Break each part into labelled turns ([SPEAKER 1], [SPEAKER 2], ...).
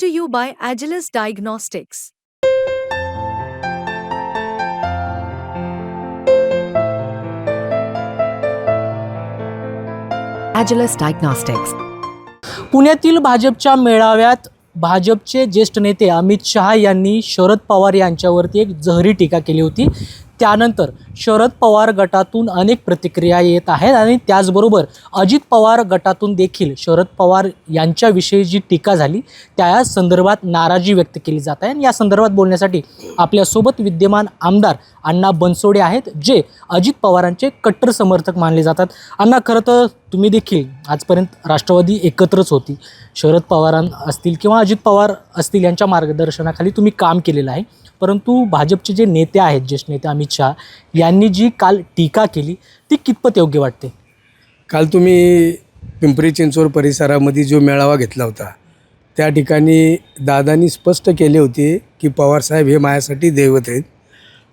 [SPEAKER 1] Brought to you by Agilus Diagnostics.
[SPEAKER 2] Agilus Diagnostics.
[SPEAKER 3] पुण्यातील भाजपच्या मेळाव्यात भाजपचे ज्येष्ठ नेते अमित शहा यांनी शरद पवार यांच्यावरती एक जहरी टीका केली होती। त्यानंतर शरद पवार गटातून अनेक प्रतिक्रिया येत आहेत आणि त्याचबरोबर अजित पवार गटातून देखील शरद पवार यांच्याविषयी जी टीका झाली त्या संदर्भात नाराजी व्यक्त केली जात आहे। आणि या संदर्भात बोलण्यासाठी आपल्यासोबत विद्यमान आमदार अण्णा बनसोडे आहेत, जे अजित पवारांचे कट्टर समर्थक मानले जातात। अण्णा, खरं तर तुम्ही देखील आजपर्यंत राष्ट्रवादी एकत्रच होती, शरद पवार असतील किंवा अजित पवार असतील यांच्या मार्गदर्शनाखाली तुम्ही काम केलेलं आहे। परंतु भाजपचे जे नेते आहेत, ज्येष्ठ नेते अमित शहा यांनी जी काल टीका केली ती कितपत योग्य वाटते?
[SPEAKER 4] काल तुम्ही पिंपरी चिंचवड परिसरामध्ये जो मेळावा घेतला होता त्या ठिकाणी दादांनी स्पष्ट केले होते की पवारसाहेब हे माझ्यासाठी दैवत आहेत।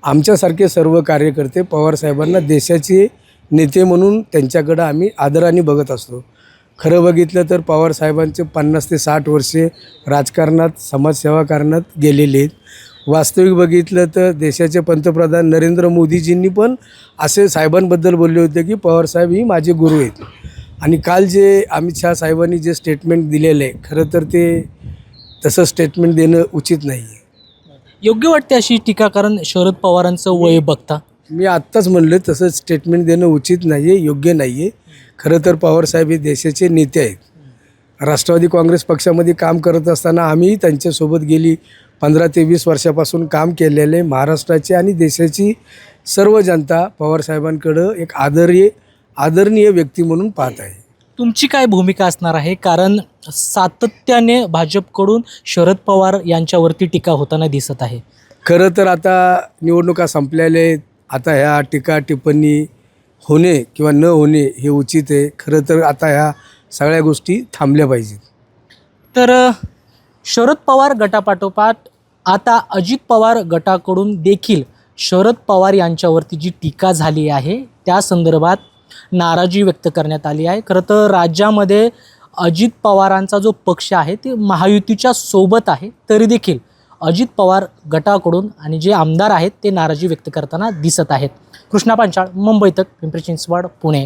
[SPEAKER 4] आमच्यासारखे सर्व कार्यकर्ते पवारसाहेबांना देशाचे नेते म्हणून त्यांच्याकडं आम्ही आदराने बघत असतो। खरं बघितलं तर पवारसाहेबांचे 50 ते 60 वर्षे राजकारणात समाजसेवा करण्यात गेलेले आहेत। वास्तविक बघितलं तर देशाचे पंतप्रधान नरेंद्र मोदीजींनी पण असे साहेबांबद्दल बोलले होते की पवारसाहेब ही माझे गुरु आहेत। आणि काल जे अमित शहा साहेबांनी जे स्टेटमेंट दिलेलं आहे, खरं तर ते तसं स्टेटमेंट देणं उचित नाही आहे।
[SPEAKER 3] योग्य वाटते अशी टीका, कारण शरद पवारांचं वय बघता
[SPEAKER 4] मी आत्ताच म्हणलं तसं स्टेटमेंट देणं उचित नाही आहे, योग्य नाही आहे। खरं तर पवारसाहेब हे देशाचे नेते आहेत। राष्ट्रवादी काँग्रेस पक्षामध्ये काम करत असताना आम्ही त्यांच्यासोबत गेली 15 ते 20 वर्षापासून काम केलेले। महाराष्ट्राची आणि देशाची सर्व जनता पवारसाहेबांकडं एक आदरणीय व्यक्ती म्हणून पाहत आहे।
[SPEAKER 3] तुमची काय भूमिका असणार आहे? कारण सातत्याने भाजपकडून शरद पवार यांच्यावरती टीका होताना दिसत आहे।
[SPEAKER 4] खरं तर आता निवडणुका संपलेल्या आहेत, आता ह्या टीका टिप्पणी होणे किंवा न होणे हे उचित आहे। खरं तर आता ह्या सगळ्या गोष्टी थांबल्या पाहिजेत।
[SPEAKER 3] तर शरद पवार गटापाठोपाठ आता अजित पवार गटाकडून देखील शरद पवार यांच्यावरती जी टीका झाली आहे त्या संदर्भात नाराजी व्यक्त करण्यात आली आहे। खरं तर राज्यामध्ये अजित पवारांचा जो पक्ष आहे ते महायुतीच्या सोबत आहे, तरी देखील अजित पवार गटाकडून आणि जे आमदार आहेत ते नाराजी व्यक्त करताना दिसत आहेत। कृष्णा पांचाळ, मुंबई तक, पिंपरी चिंचवड, पुणे।